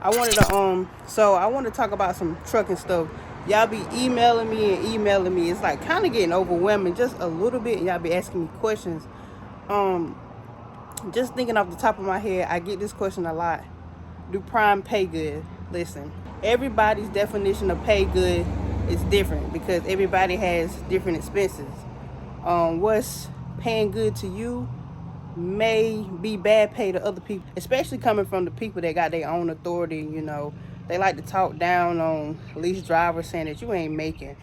I want to talk about some trucking stuff. Y'all be emailing me and emailing me. It's like kind of getting overwhelming just a little bit, and y'all be asking me questions. Um, just thinking off the top of my head, I get this question a lot. Do Prime pay good? Listen, everybody's definition of pay good is different because everybody has different expenses. What's paying good to you may be bad pay to other people, especially coming from the people that got their own authority. They like to talk down on lease drivers, saying that you ain't making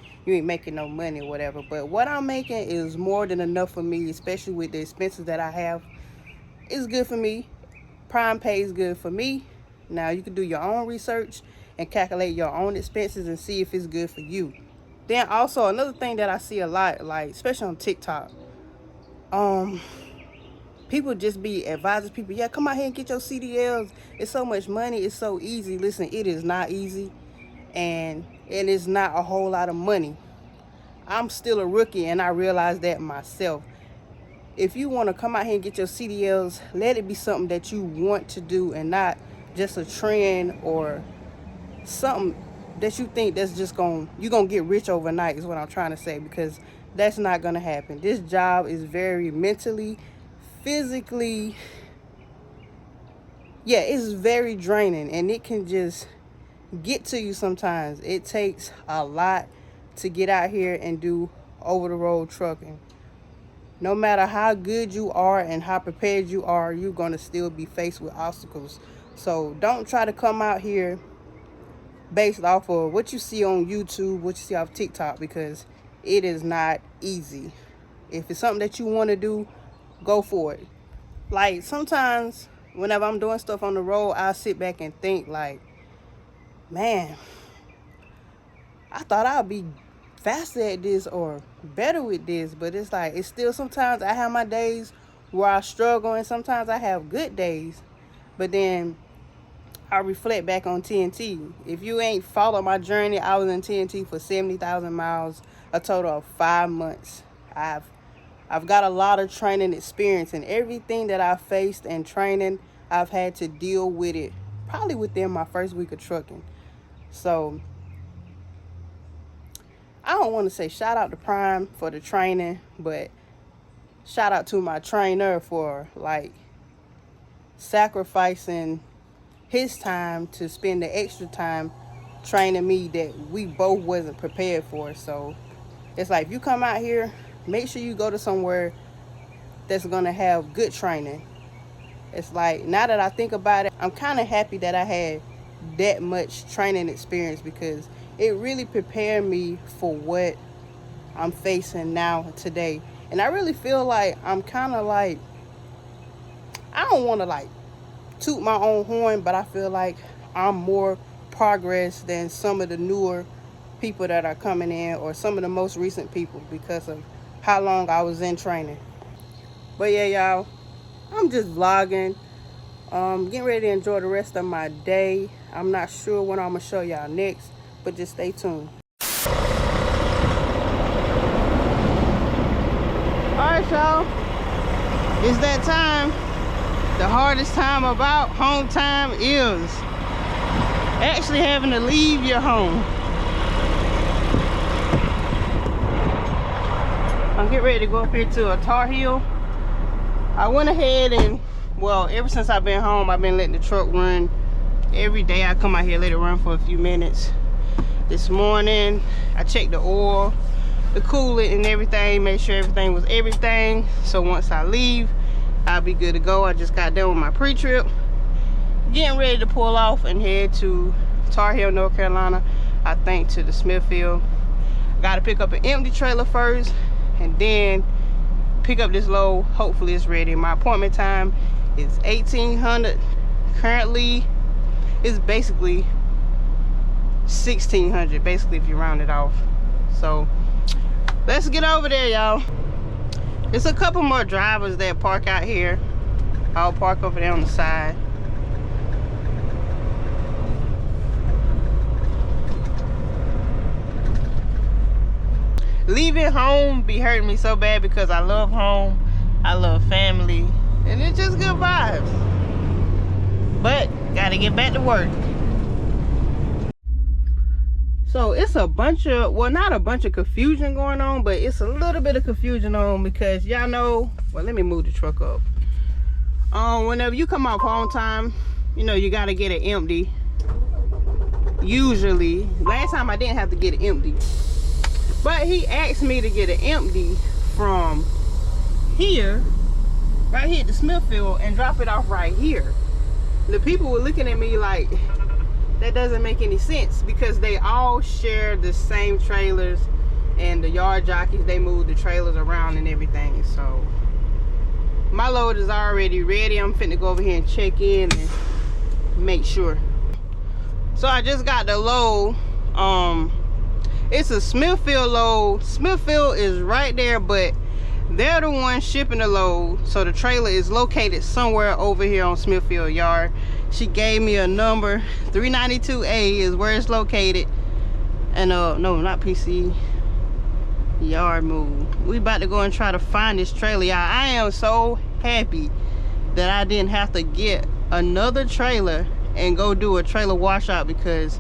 no money or whatever. But what I'm making is more than enough for me, especially with the expenses that I have. It's good for me. Prime pay is good for me. Now you can do your own research and calculate your own expenses and see if it's good for you. Then also another thing that I see a lot, like especially on TikTok, um, people just be advising people, yeah, come out here and get your CDLs. It's so much money. It's so easy. Listen, it is not easy, and it's not a whole lot of money. I'm still a rookie, and I realize that myself. If you want to come out here and get your CDLs, let it be something that you want to do and not just a trend or something that you think that's just you're going to get rich overnight is what I'm trying to say, because that's not going to happen. This job is very mentally, physically, it's very draining, and it can just get to you sometimes. It takes a lot to get out here and do over the road trucking. No matter how good you are and how prepared you are, you're going to still be faced with obstacles. So don't try to come out here based off of what you see on YouTube, what you see off TikTok, because it is not easy. If it's something that you want to do, go for it. Like sometimes whenever I'm doing stuff on the road, I'll sit back and think like, man, I thought I'd be faster at this or better with this, but it's like, it's still sometimes I have my days where I struggle, and sometimes I have good days. But then I reflect back on TNT. If you ain't followed my journey, I was in TNT for 70,000 miles, a total of 5 months. I've got a lot of training experience, and everything that I faced in training, I've had to deal with it probably within my first week of trucking. So I don't want to say shout out to Prime for the training, but shout out to my trainer for like sacrificing his time to spend the extra time training me that we both wasn't prepared for. So it's like, if you come out here, make sure you go to somewhere that's going to have good training. It's like, now that I think about it, I'm kind of happy that I had that much training experience, because it really prepared me for what I'm facing now today. And I really feel like I'm kind of like, I don't want to like toot my own horn, but I feel like I'm more progress than some of the newer people that are coming in, or some of the most recent people, because of how long I was in training. But yeah, y'all, I'm just vlogging, getting ready to enjoy the rest of my day. I'm not sure what I'm gonna show y'all next, but just stay tuned. Alright, y'all, it's that time. The hardest time about home time is actually having to leave your home. I'm getting ready to go up here to a Tar Heel. I went ahead and, well, ever since I've been home, I've been letting the truck run. Every day I come out here, let it run for a few minutes. This morning, I checked the oil, the coolant, and everything, made sure everything was everything. So once I leave, I'll be good to go. I just got done with my pre-trip, getting ready to pull off and head to Tar Heel, North Carolina. I think to the Smithfield. Got to pick up an empty trailer first, and then pick up this load. Hopefully it's ready. My appointment time is 1800. Currently it's basically 1600, basically, if you round it off. So let's get over there, y'all. It's a couple more drivers that park out here. I'll park over there on the side. Leaving home be hurting me so bad, because I love home, I love family, and it's just good vibes. But gotta get back to work. So it's a bunch of, well, not a bunch of confusion going on, but it's a little bit of confusion on because y'all know, well, let me move the truck up. Whenever you come off home time, you know, you got to get it empty. Usually, last time I didn't have to get it empty. But he asked me to get it empty from here, right here at the Smithfield, and drop it off right here. The people were looking at me like, that doesn't make any sense because they all share the same trailers, and the yard jockeys, they move the trailers around and everything. So my load is already ready. I'm finna go over here and check in and make sure. So I just got the load. It's a Smithfield load. Smithfield is right there, but they're the ones shipping the load. So the trailer is located somewhere over here on Smithfield Yard. She gave me a number. 392A is where it's located. And no, not PC. Yard move. We about to go and try to find this trailer, y'all. I am so happy that I didn't have to get another trailer and go do a trailer washout, because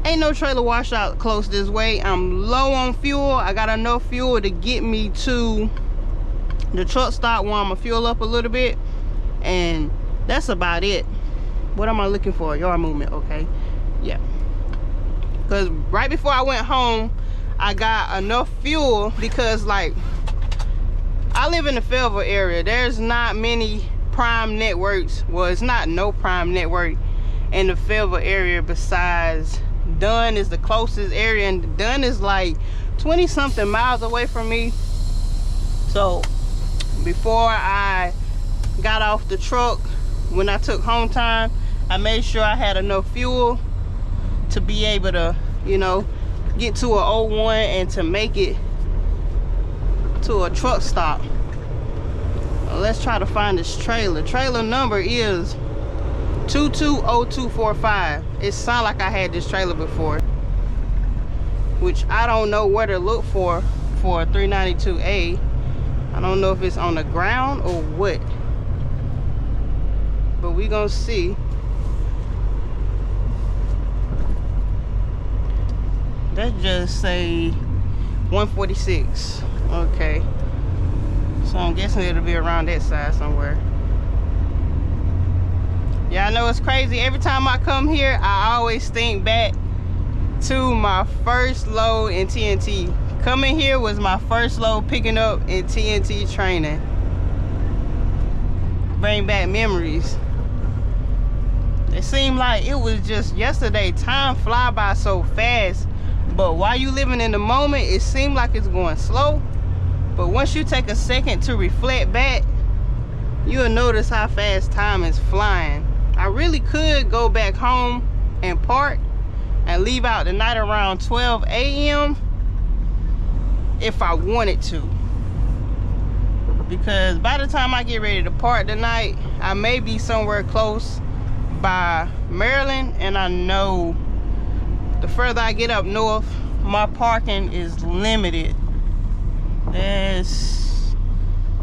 ain't no trailer washout close this way. I'm low on fuel. I got enough fuel to get me to the truck stop where I'm gonna fuel up a little bit, and that's about it. What am I looking for? Yard movement. Okay, yeah, because right before I went home I got enough fuel, because like I live in the Fayetteville area. There's not many prime networks. Well, it's not no prime network in the Fayetteville area besides Dunn is the closest area, and Dunn is like 20 something miles away from me. So before I got off the truck, when I took home time, I made sure I had enough fuel to be able to, you know, get to a 01 and to make it to a truck stop. Let's try to find this trailer. Trailer number is 220245. It sounded like I had this trailer before, which I don't know where to look for a 392A. I don't know if it's on the ground or what, but we gonna see. That just say 146. Okay, so I'm guessing it'll be around that side somewhere. Yeah, I know it's crazy. Every time I come here, I always think back to my first load in TNT. Coming here was my first load picking up in TNT training. Bring back memories. It seemed like it was just yesterday. Time fly by so fast, but while you living in the moment, it seemed like it's going slow. But once you take a second to reflect back, you'll notice how fast time is flying. I really could go back home and park and leave out the night around 12 a.m. if I wanted to, because by the time I get ready to park tonight, I may be somewhere close by Maryland, and I know the further I get up north, my parking is limited. There's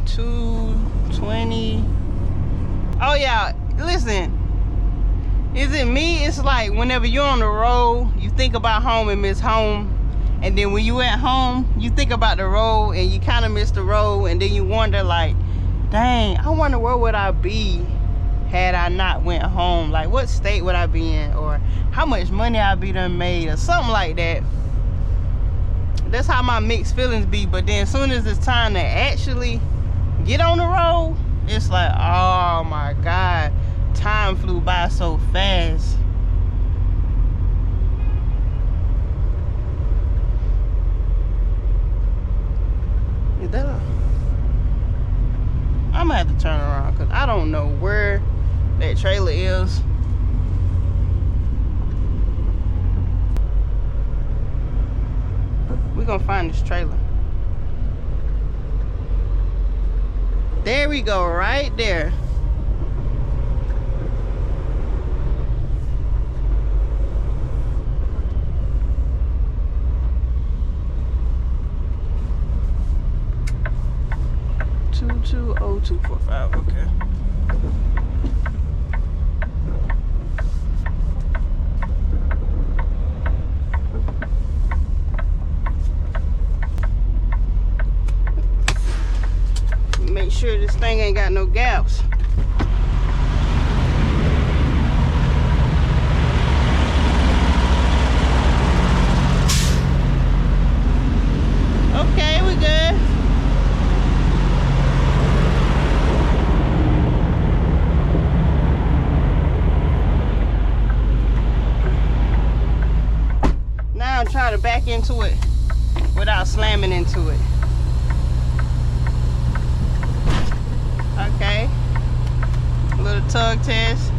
220. Oh yeah, listen, is it me? It's like whenever you're on the road, you think about home and miss home, and then when you at home, you think about the road and you kind of miss the road, and then you wonder like, dang, I wonder where would I be had I not went home? Like, what state would I be in, or how much money I'd be done made, or something like that. That's how my mixed feelings be. But then as soon as it's time to actually get on the road, it's like, oh my God, time flew by so fast. Is that a... I'm gonna have to turn around because I don't know where that trailer is. We're gonna find this trailer. There we go, right there. $220245. Okay. This thing ain't got no gaps. Okay, we good. Now I'm trying to back into it without slamming into it. Okay, a little tug test.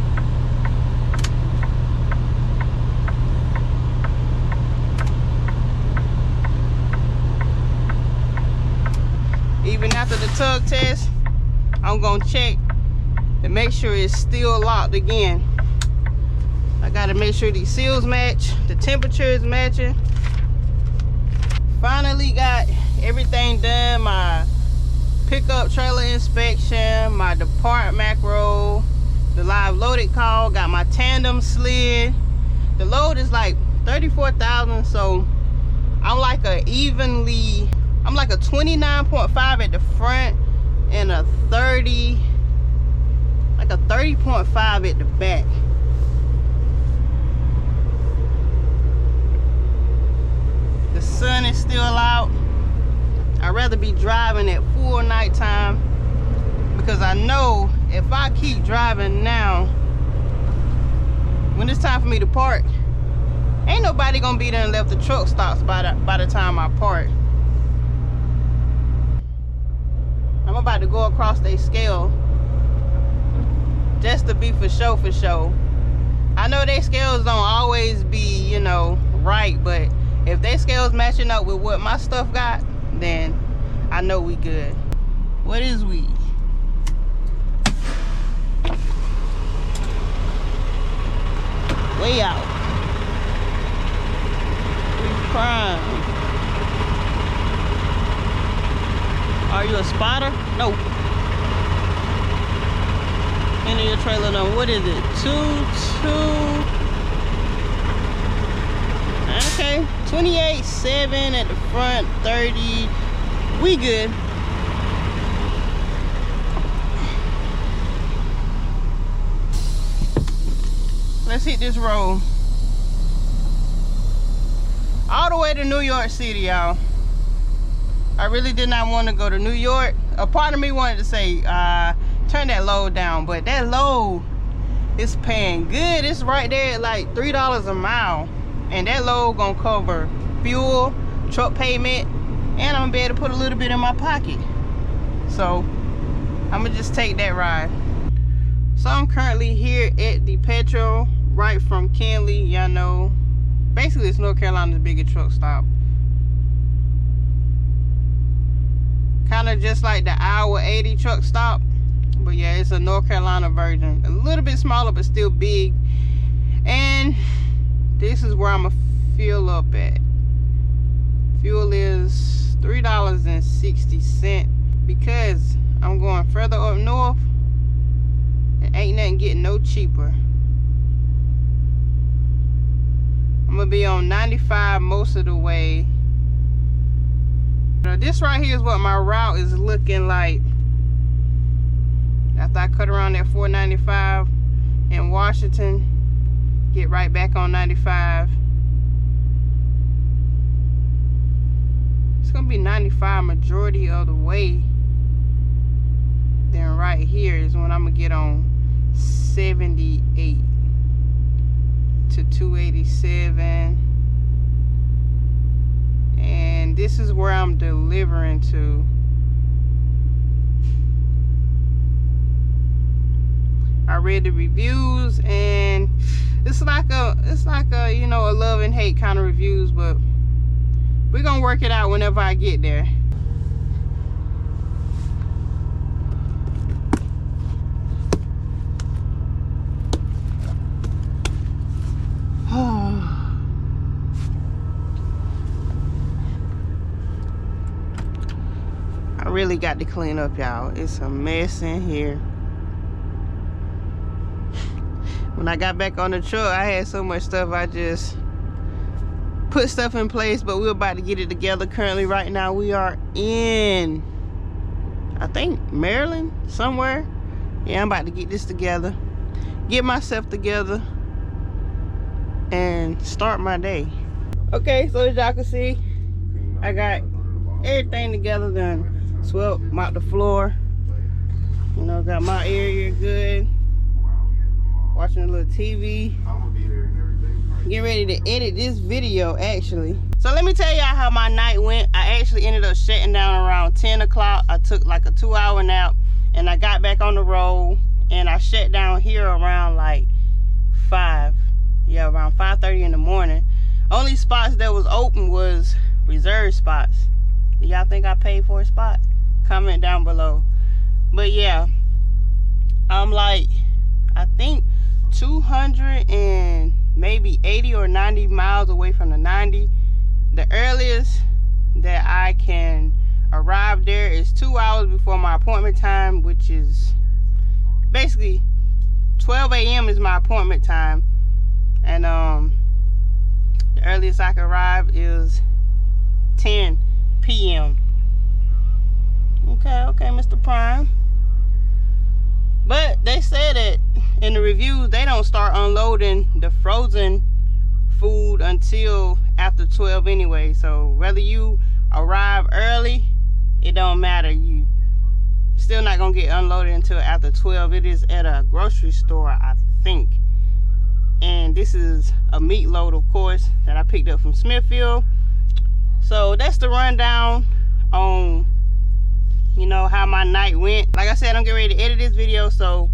Even after the tug test, I'm gonna check to make sure it's still locked again. I gotta make sure these seals match, the temperature is matching. Finally got everything done, my pickup trailer inspection, my depart macro, the live loaded call, got my tandem slid. The load is like 34,000, so I'm like a 29.5 at the front and a 30.5 at the back. The sun is still out. I'd rather be driving at full nighttime because I know if I keep driving now, when it's time for me to park, ain't nobody gonna be there and left the truck stops by the time I park. I'm about to go across their scale just to be for show. I know their scales don't always be, you know, right, but if their scales matching up with what my stuff got, then I know we good. What is we? Way out. We prime. Are you a spotter? No. Into your trailer number. What is it? 22. Okay. 28.7 at the front. 30. We good. Let's hit this road. All the way to New York City, y'all. I really did not want to go to New York. A part of me wanted to say, turn that load down, but that load is paying good. It's right there at like $3 a mile. And that load gonna cover fuel, truck payment, and I'm gonna be able to put a little bit in my pocket. So I'm gonna just take that ride. So I'm currently here at the Petro, right from Kenly. Y'all know, basically it's North Carolina's biggest truck stop. Kind of just like the Hour 80 truck stop, but yeah, it's a North Carolina version. A little bit smaller, but still big. And this is where I'm gonna fuel up at. Fuel is $3.60 because I'm going further up north. And ain't nothing getting no cheaper. I'm gonna be on 95 most of the way. This right here is what my route is looking like after I cut around that 495 in Washington, get right back on 95. It's gonna be 95 majority of the way. Then right here is when I'm gonna get on 78 to 287. And this is where I'm delivering to. I read the reviews and it's like a you know, a love and hate kind of reviews, but we're gonna work it out whenever I get there. I really got to clean up, y'all. It's a mess in here. When I got back on the truck, I had so much stuff. I just put stuff in place, but we're about to get it together. Currently, right now, we are in, I think Maryland, somewhere. Yeah, I'm about to get this together, get myself together, and start my day. Okay, so as y'all can see, I got everything together, done swept, mopped the floor, you know, got my area good, watching a little TV, getting ready to edit this video actually. So let me tell y'all how my night went. I actually ended up shutting down around 10 o'clock. I took like a 2-hour nap, and I got back on the road, and I shut down here around like 5. Yeah, around 5:30 in the morning. Only spots that was open was reserved spots. Do y'all think I paid for a spot? Comment down below. But yeah, I'm like, I think 200 and maybe 80 or 90 miles away from the 90. The earliest that I can arrive there is 2 hours before my appointment time, which is basically 12 a.m. is my appointment time. And the earliest I can arrive is 10 p.m. Okay, Mr. Prime. But they said that in the reviews, they don't start unloading the frozen food until after 12 anyway. So whether you arrive early, it don't matter. You still not gonna get unloaded until after 12. It is at a grocery store, I think. And this is a meat load, of course, that I picked up from Smithfield. So that's the rundown on, you know, how my night went. Like I said, I'm getting ready to edit this video, so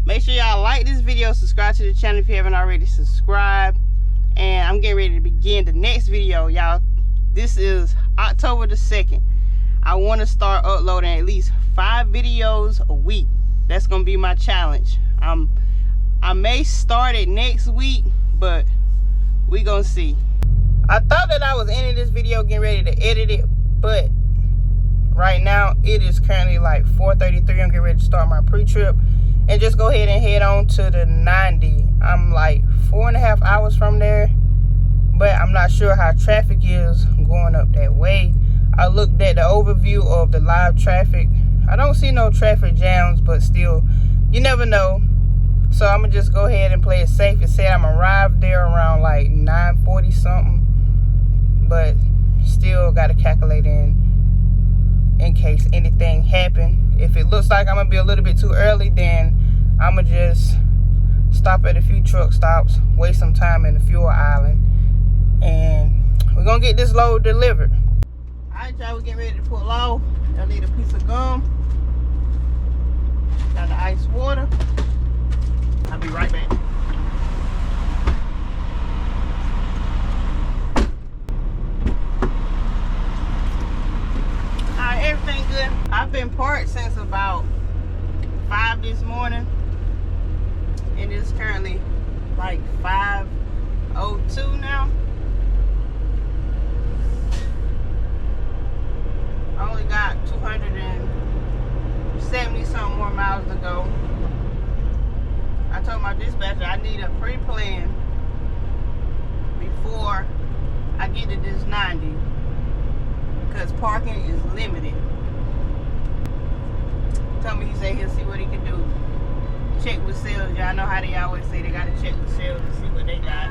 make sure y'all like this video, subscribe to the channel if you haven't already subscribed. And I'm getting ready to begin the next video, y'all. This is October the 2nd. I want to start uploading at least 5 videos a week. That's gonna be my challenge. I may start it next week, but we gonna see. I thought that I was ending this video getting ready to edit it, but right now it is currently like 4:33. I'm getting ready to start my pre-trip and just go ahead and head on to the 90. I'm like 4.5 hours from there, but I'm not sure how traffic is going up that way. I looked at the overview of the live traffic. I don't see no traffic jams, but still, you never know. So I'm gonna just go ahead and play it safe. It said I'm arrived there around like 9:40 something, but still gotta calculate in case anything happen. If it looks like I'm gonna be a little bit too early, then I'm gonna just stop at a few truck stops, waste some time in the fuel island, and we're gonna get this load delivered. All right, y'all, we're getting ready to pull off. I need a piece of gum. Got the ice water. I'll be right back. Alright, everything good. I've been parked since about 5 this morning. It is currently like 5:02 now. I only got 270 something more miles to go. I told my dispatcher I need a pre-plan before I get to this 90 because parking is limited. Told me, he said he'll see what he can do. Check with sales. Y'all know how they always say they gotta check with sales to see what they got.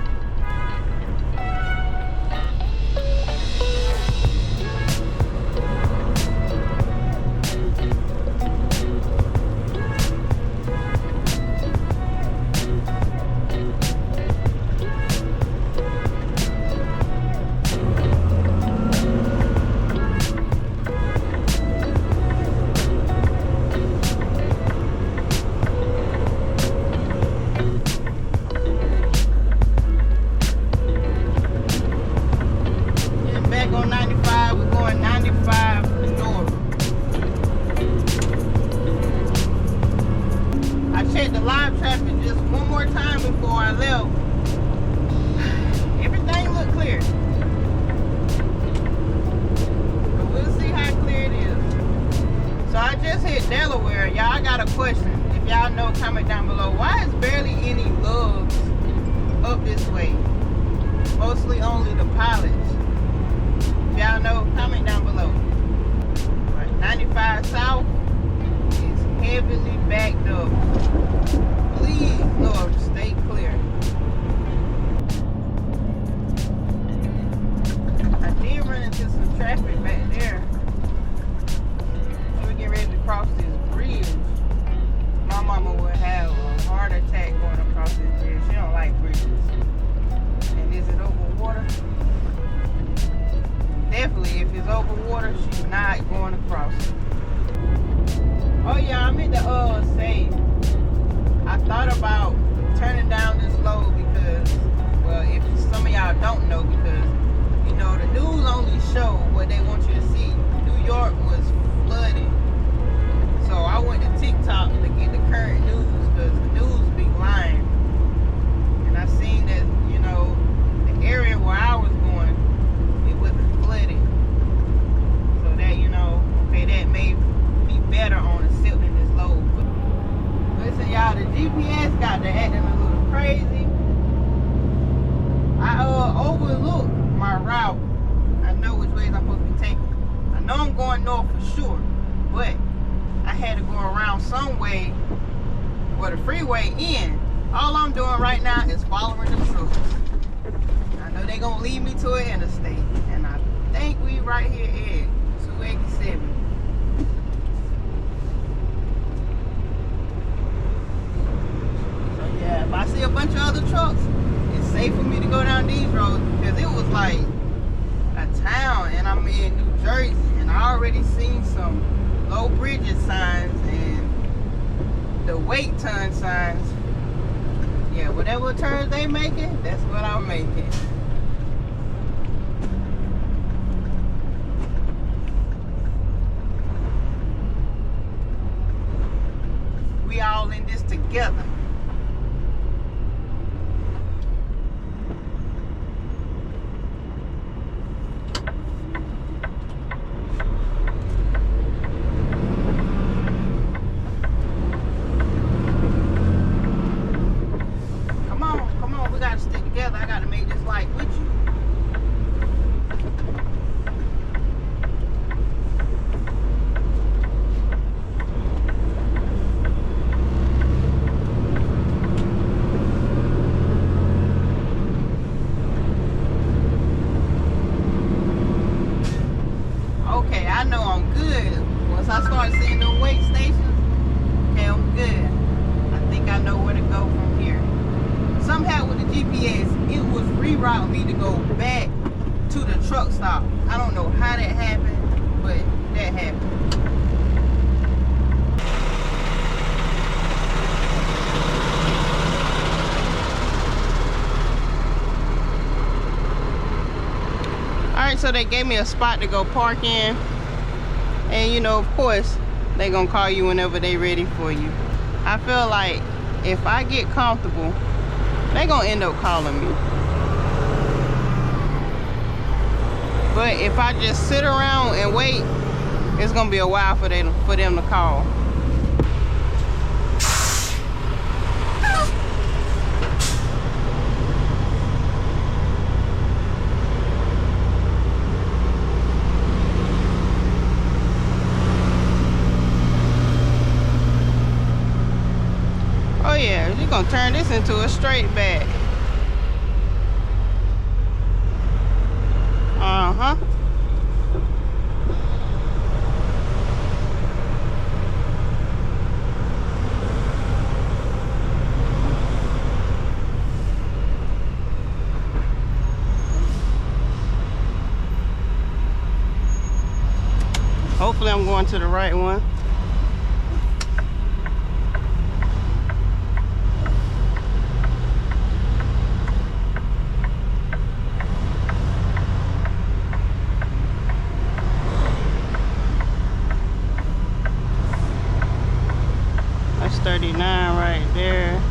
Delaware, y'all, I got a question. If y'all know, comment down below. Why is barely any lugs up this way? Mostly only the pilots. If y'all know, comment down below. Right, 95 south. heavily backed up. Please, Lord, stay clear. I did run into some traffic back there. We're getting ready to cross this bridge. My mama would have a heart attack going across this bridge. She don't like bridges. And is it over water? Definitely, if it's over water, she's not going across it. Oh yeah, I meant to say, I thought about turning down this load because, well, if some of y'all don't know, because you know the news only show what they want you to see. New York was flooded, so I went to TikTok to get the current news because the news be lying. And I seen that, you know, the area where I was going, it wasn't flooded, so that, you know, okay, that may be better on accepting this load. But listen, y'all, the GPS got to acting a little crazy. I overlooked my route. I know which ways I'm supposed to be taking. I know I'm going north for sure, but I had to go around some way where the freeway ends. All I'm doing right now is following the trucks. I know they're gonna lead me to an interstate, and I think we right here at 287. So yeah, if I see a bunch of other trucks, it's safe for me to go down these roads because it was like a town, and I'm in New Jersey, and I already seen some low bridges signs and the wait ton signs. Yeah, whatever turns they making, that's what I'm making. We all in this together. I gotta make this light with you. Okay, I know I'm good. Once I start seeing the wait stations, okay, I'm good. I think I know where to go from here. Somehow with the GPS, it was rerouting me to go back to the truck stop. I don't know how that happened, but that happened. Alright, so they gave me a spot to go park in. And you know, of course, they're gonna call you whenever they're ready for you. I feel like if I get comfortable, they're gonna end up calling me. But if I just sit around and wait, it's gonna be a while for them to call. Oh yeah, you're gonna turn this into a straight back. Uh-huh. Hopefully I'm going to the right one. That's 39 right there.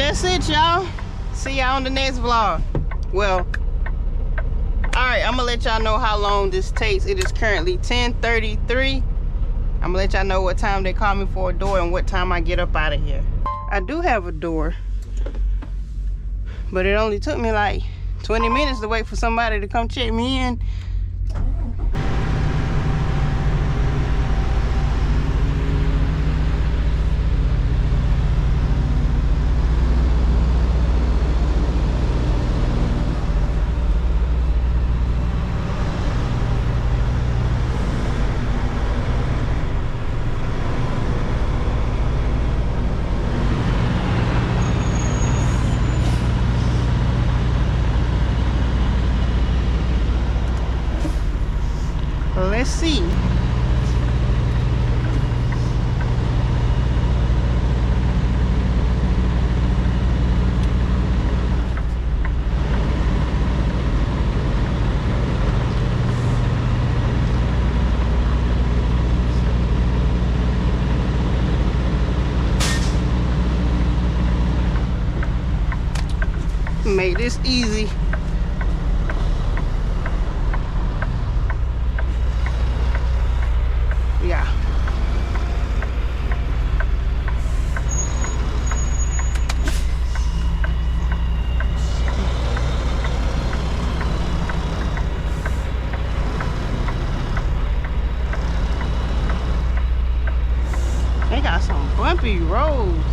that's it, y'all. See y'all on the next vlog. Well, alright, I'm gonna let y'all know how long this takes. It is currently 10:33. I'm gonna let y'all know what time they call me for a door and what time I get up out of here. I do have a door, but it only took me like 20 minutes to wait for somebody to come check me in. Let's see. Make this easy. Yeah. They got some bumpy roads.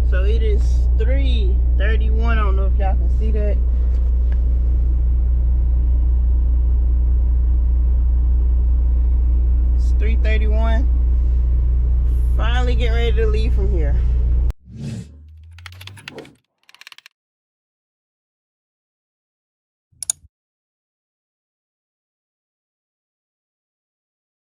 So it is 3:31. I don't know if y'all can see that. It's 3:31. Finally getting ready to leave from here.